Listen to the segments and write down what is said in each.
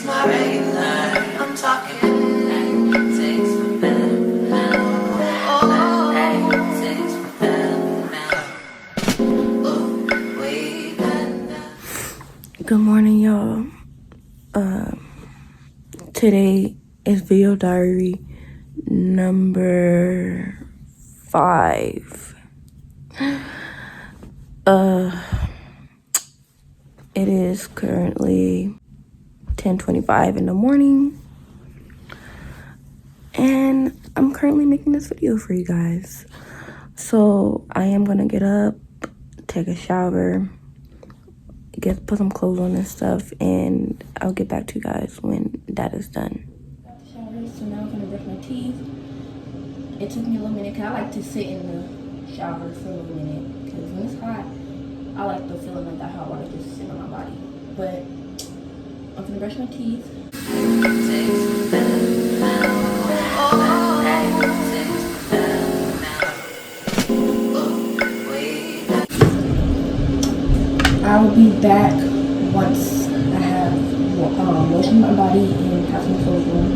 my regular. I'm talking takes for better. Takes for better. Good morning, y'all. Today is video diary number 5. It is currently 10:25 in the morning, and I'm currently making this video for you guys. So I am gonna get up, take a shower, put some clothes on and stuff, and I'll get back to you guys when that is done. Got the shower, so now I'm gonna brush my teeth. It took me a little minute because I like to sit in the shower for a little minute because when it's hot, I like the feeling of the hot water just sitting on my body. But I'm gonna brush my teeth. I will be back once I have washed my body and have some clothes on.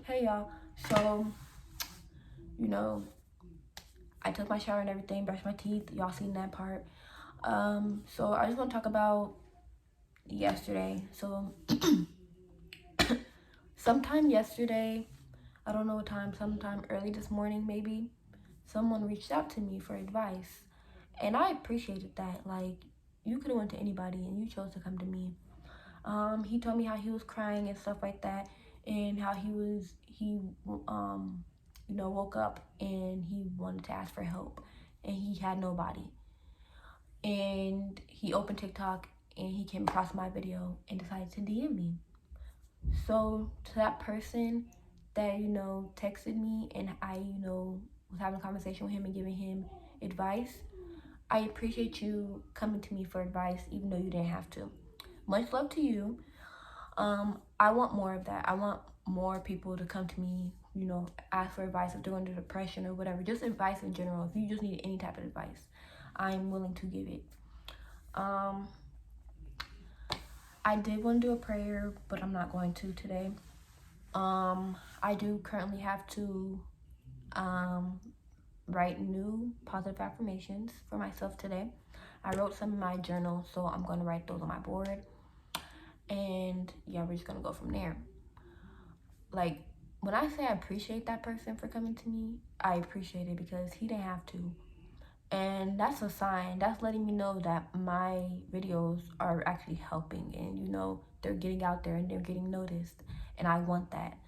Hey y'all, so I took my shower and everything, brushed my teeth. Y'all seen that part. So I just want to talk about yesterday. So sometime yesterday, I don't know what time, sometime early this morning maybe, someone reached out to me for advice. And I appreciated that. Like, you could have went to anybody and you chose to come to me. He told me how he was crying and stuff like that, and how he woke up and he wanted to ask for help and he had nobody. And he opened TikTok and he came across my video and decided to DM me. So to that person that, texted me and I, was having a conversation with him and giving him advice, I appreciate you coming to me for advice even though you didn't have to. Much love to you. I want more of that. I want more people to come to me, ask for advice if they're under depression or whatever. Just advice in general. If you just need any type of advice, I'm willing to give it. I did want to do a prayer, but I'm not going to today. I do currently have to write new positive affirmations for myself today. I wrote some in my journal, so I'm going to write those on my board. And yeah, we're just going to go from there. Like, when I say I appreciate that person for coming to me, I appreciate it because he didn't have to. And that's a sign. That's letting me know that my videos are actually helping and, they're getting out there and they're getting noticed. And I want that.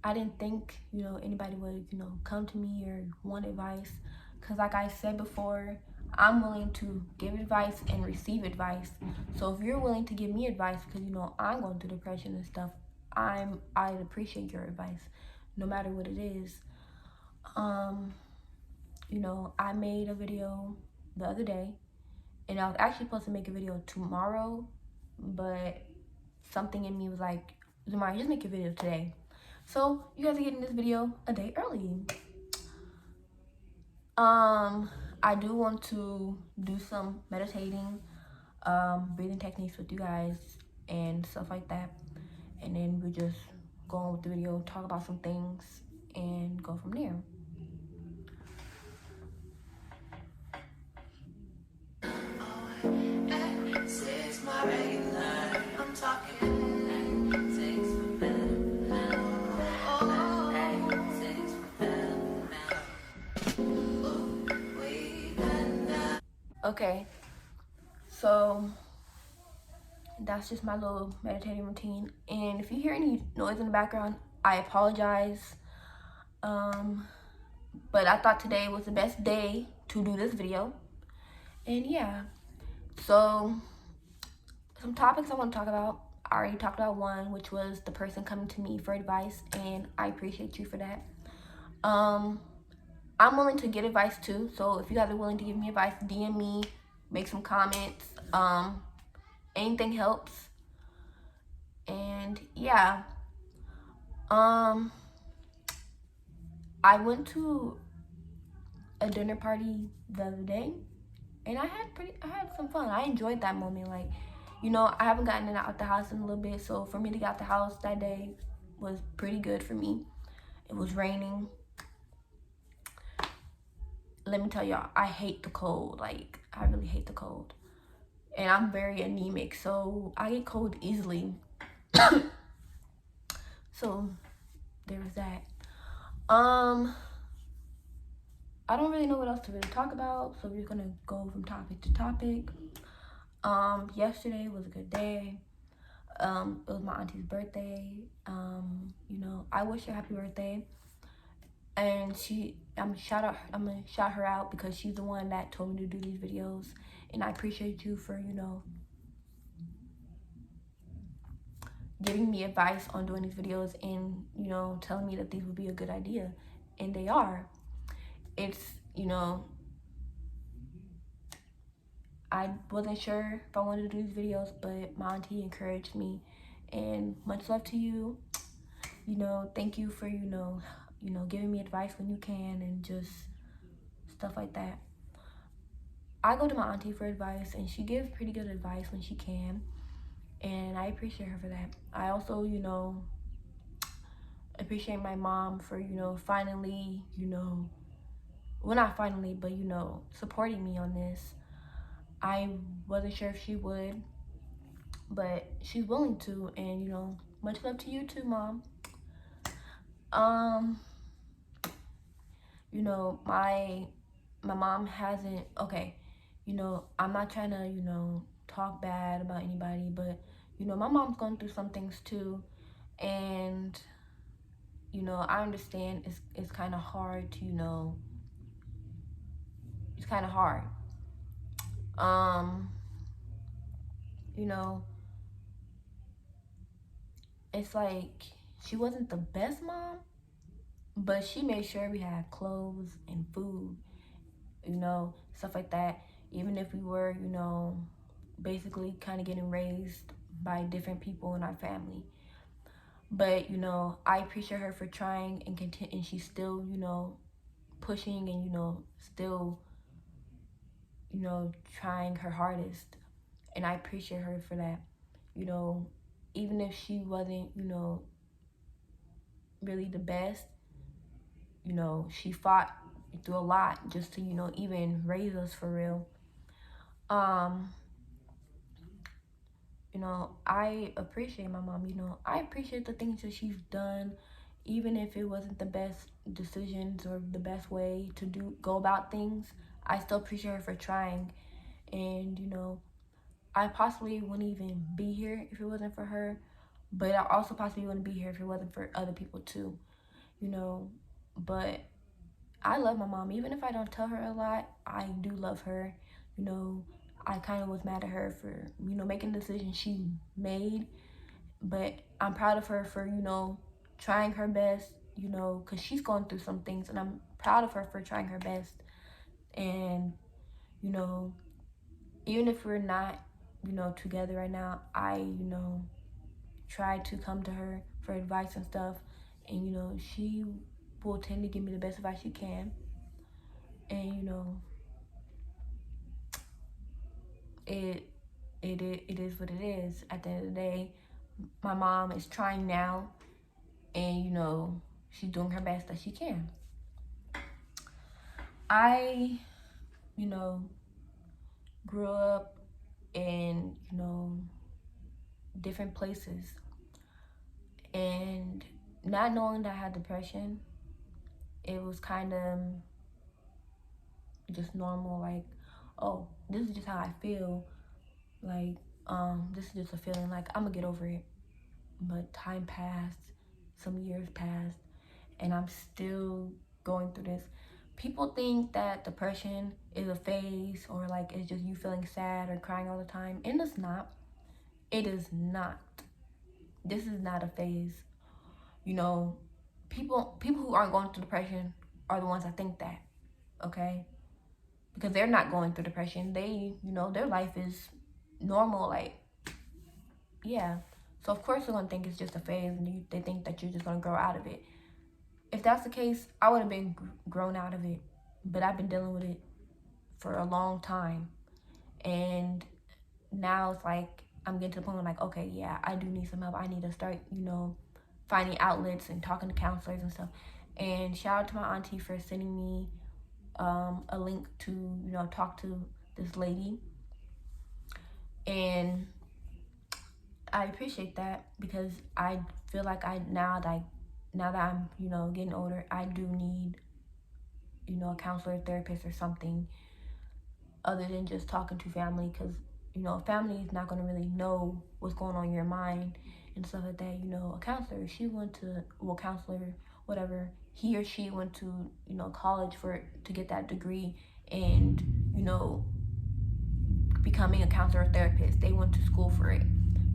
I didn't think, anybody would, come to me or want advice. Because like I said before, I'm willing to give advice and receive advice. So if you're willing to give me advice, because, I'm going through depression and stuff, I'd appreciate your advice, no matter what it is. I made a video the other day, and I was actually supposed to make a video tomorrow, but something in me was like, Zamari, just make a video today. So you guys are getting this video a day early. I do want to do some meditating, breathing techniques with you guys and stuff like that. And then we just go on with the video, talk about some things, and go from there. Takes my regular. I'm talking takes for better. Takes for better. Okay, so that's just my little meditating routine. And if you hear any noise in the background, I apologize. But I thought today was the best day to do this video. And yeah, so some topics I want to talk about. I already talked about one, which was the person coming to me for advice, and I appreciate you for that. I'm willing to get advice too, so if you guys are willing to give me advice, DM me, make some comments. Anything helps. And yeah, I went to a dinner party the other day, And I had some fun. I enjoyed that moment. Like, you know, I haven't gotten out the house in a little bit, so for me to get out the house that day was pretty good for me. It was raining. Let me tell y'all, I hate the cold. Like, I really hate the cold. And I'm very anemic, so I get cold easily. So there was that. I don't really know what else to really talk about, so we're just gonna go from topic to topic. Yesterday was a good day. It was my auntie's birthday. You know, I wish her happy birthday. And I'm gonna shout her out because she's the one that told me to do these videos, and I appreciate you for, you know, giving me advice on doing these videos and, you know, telling me that these would be a good idea, and they are. It's, you know, I wasn't sure if I wanted to do these videos, but my auntie encouraged me, and much love to you. You know, thank you for, you know, giving me advice when you can and just stuff like that. I go to my auntie for advice, and she gives pretty good advice when she can, and I appreciate her for that. I also, you know, appreciate my mom for, you know, finally, you know, well, not finally, but, you know, supporting me on this. I wasn't sure if she would, but she's willing to, and, you know, much love to you too, Mom. You know, my mom hasn't, okay, you know, I'm not trying to, you know, talk bad about anybody, but, you know, my mom's going through some things too, and, you know, I understand it's kind of hard to, you know, it's kind of hard. You know, it's like she wasn't the best mom, but she made sure we had clothes and food, you know, stuff like that. Even if we were, you know, basically kind of getting raised by different people in our family. But, you know, I appreciate her for trying and and she's still, you know, pushing and, you know, still, you know, trying her hardest. And I appreciate her for that. You know, even if she wasn't, you know, really the best, you know, she fought through a lot just to, you know, even raise us for real. You know, I appreciate my mom. You know, I appreciate the things that she's done, even if it wasn't the best decisions or the best way to go about things. I still appreciate her for trying. And, you know, I possibly wouldn't even be here if it wasn't for her, but I also possibly wouldn't be here if it wasn't for other people too, you know. But I love my mom. Even if I don't tell her a lot, I do love her. You know, I kind of was mad at her for, you know, making the decision she made. But I'm proud of her for, you know, trying her best, you know, because she's going through some things. And I'm proud of her for trying her best. And, you know, even if we're not, you know, together right now, I, you know, try to come to her for advice and stuff. And, you know, she will tend to give me the best advice she can. And, you know, it is what it is. At the end of the day, my mom is trying now, and, you know, she's doing her best that she can. I, you know, grew up in, you know, different places, and not knowing that I had depression, it was kind of just normal, like, oh, this is just how I feel, like, this is just a feeling, like, I'm gonna get over it. But time passed, some years passed, and I'm still going through this. People think that depression is a phase, or like it's just you feeling sad or crying all the time, and it's not. It is not. This is not a phase. You know, people who aren't going through depression are the ones that think that, okay? Because they're not going through depression. They, you know, their life is normal, like, yeah. So of course they're gonna think it's just a phase, and they think that you're just gonna grow out of it. If that's the case, I would have been grown out of it, but I've been dealing with it for a long time. And now it's like I'm getting to the point where like, okay, yeah, I do need some help. I need to start, finding outlets and talking to counselors and stuff. And shout out to my auntie for sending me a link to, talk to this lady. And I appreciate that because I feel like now that I'm, getting older, I do need, a counselor, therapist, or something other than just talking to family, because family is not going to really know what's going on in your mind and stuff like that. A counselor, counselor, whatever, he or she went to college to get that degree, and becoming a counselor or therapist, they went to school for it,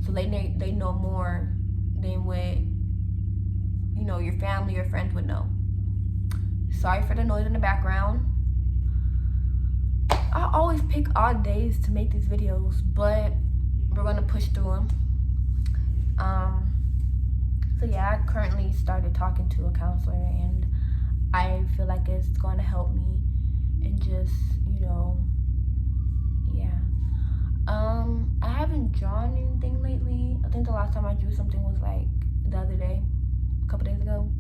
so they know more than what your family or friends would know. Sorry for the noise in the background. I always pick odd days to make these videos, but we're gonna push through them. So yeah, I currently started talking to a counselor, and I feel like it's going to help me, and just yeah. I haven't drawn anything lately. I think the last time I drew something was like the other day, a couple days ago,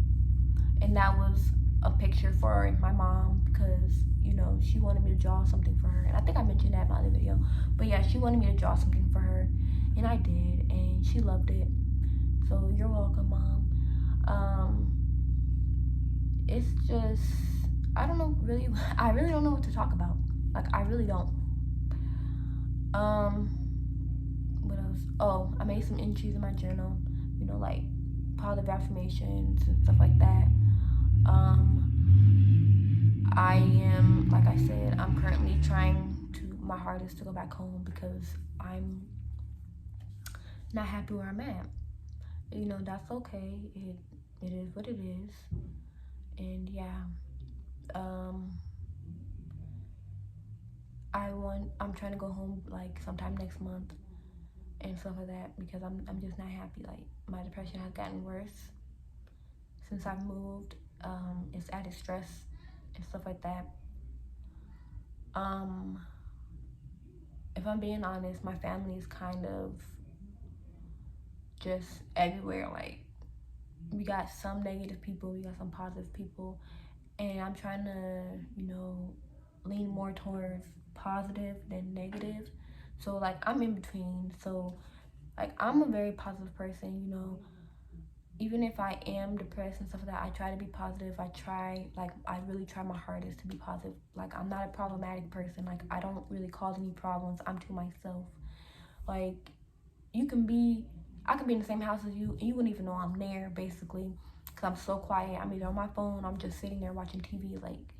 and that was a picture for my mom, because she wanted me to draw something for her, and I think I mentioned that in my other video. But yeah, she wanted me to draw something for her, and I did, and she loved it. So you're welcome, Mom. It's just, I don't know, really, I really don't know what to talk about. Like, I really don't. What else? Oh, I made some entries in my journal, like positive affirmations and stuff like that. I am, like I said, I'm currently trying my hardest to go back home, because I'm not happy where I'm at. That's okay. It is what it is. And yeah, I'm trying to go home like sometime next month and stuff like that, because I'm just not happy. Like, my depression has gotten worse since I've moved. It's added stress and stuff like that. If I'm being honest, my family is kind of just everywhere. Like, we got some negative people, we got some positive people, and I'm trying to, lean more towards positive than negative. So like, I'm in between. So like, I'm a very positive person, even if I am depressed and stuff like that, I try to be positive. I really try my hardest to be positive. Like, I'm not a problematic person. Like, I don't really cause any problems. I'm to myself. Like, I can be in the same house as you, and you wouldn't even know I'm there, basically, because I'm so quiet. I'm either on my phone, I'm just sitting there watching TV. Like,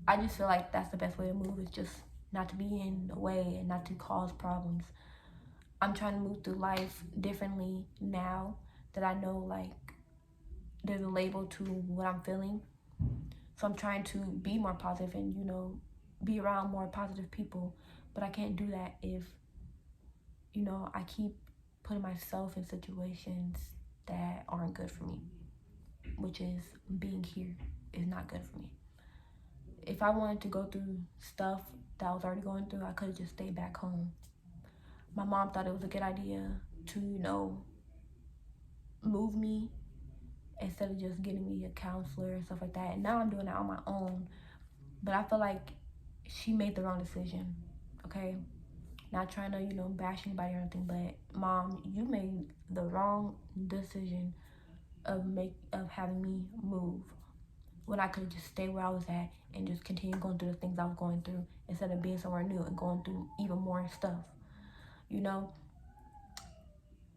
I just feel like that's the best way to move, is just not to be in the way and not to cause problems. I'm trying to move through life differently now that I know, like, there's a label to what I'm feeling. So I'm trying to be more positive and, be around more positive people. But I can't do that if, I keep putting myself in situations that aren't good for me, which is being here is not good for me. If I wanted to go through stuff that I was already going through, I could have just stayed back home. My mom thought it was a good idea to, move me instead of just getting me a counselor and stuff like that. And now I'm doing it on my own. But I feel like she made the wrong decision, okay? Not trying to, bash anybody or anything, but Mom, you made the wrong decision of having me move, when I could just stay where I was at and just continue going through the things I was going through, instead of being somewhere new and going through even more stuff,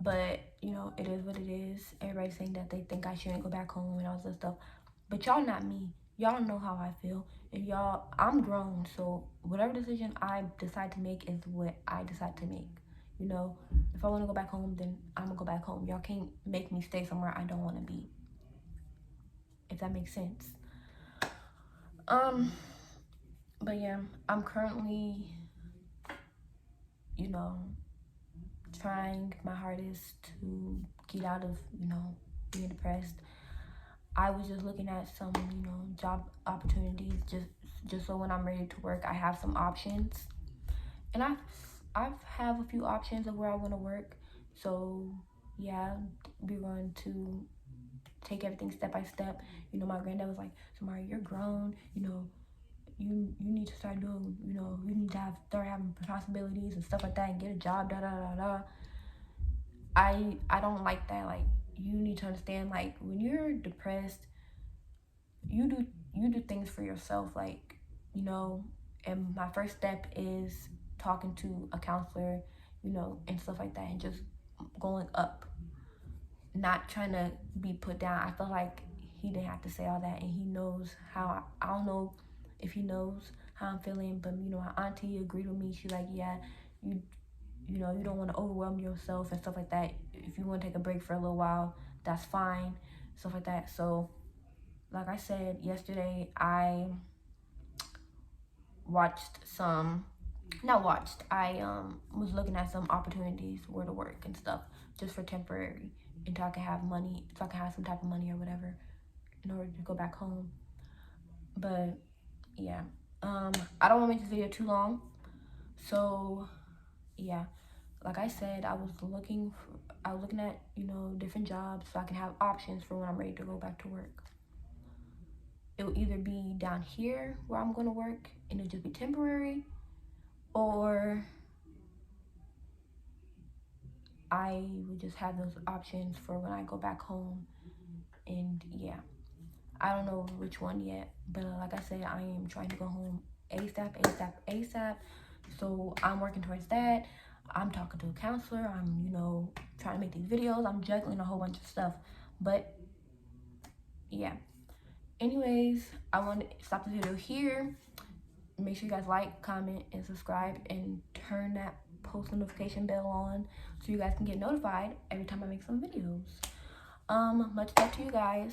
But, it is what it is. Everybody's saying that they think I shouldn't go back home and all this stuff. But y'all not me. Y'all know how I feel. And I'm grown. So whatever decision I decide to make is what I decide to make. If I want to go back home, then I'm going to go back home. Y'all can't make me stay somewhere I don't want to be. If that makes sense. But yeah, I'm currently, trying my hardest to get out of, being depressed. I was just looking at some, job opportunities, just so when I'm ready to work, I have some options. And I've have a few options of where I want to work. So yeah, we're going to take everything step by step. You know, my granddad was like, Samari, you're grown, you know, you need to start doing, you know, you need to start having responsibilities and stuff like that and get a job, da da da da. I don't like that. Like, you need to understand, like, when you're depressed, you do things for yourself, like, you know. And my first step is talking to a counselor, you know, and stuff like that, and just going up, not trying to be put down. I feel like he didn't have to say all that, and he knows how I don't know if he knows how I'm feeling, but you know, my auntie agreed with me. She's like, yeah, you know, you don't want to overwhelm yourself and stuff like that. If you want to take a break for a little while, that's fine, stuff like that. So like I said yesterday, I watched some not watched I was looking at some opportunities where to work and stuff, just for temporary, until I can have money, so I can have some type of money or whatever, in order to go back home. But yeah, I don't want to make this video too long. So yeah, like I said, I was looking at, you know, different jobs so I can have options for when I'm ready to go back to work. It will either be down here where I'm going to work and it'll just be temporary, or I would just have those options for when I go back home. And yeah, I don't know which one yet, but like I said, I am trying to go home ASAP, ASAP, ASAP. So I'm working towards that. I'm talking to a counselor. I'm, you know, trying to make these videos. I'm juggling a whole bunch of stuff. But yeah. Anyways, I want to stop the video here. Make sure you guys like, comment, and subscribe, and turn that post notification bell on so you guys can get notified every time I make some videos. Much love to you guys.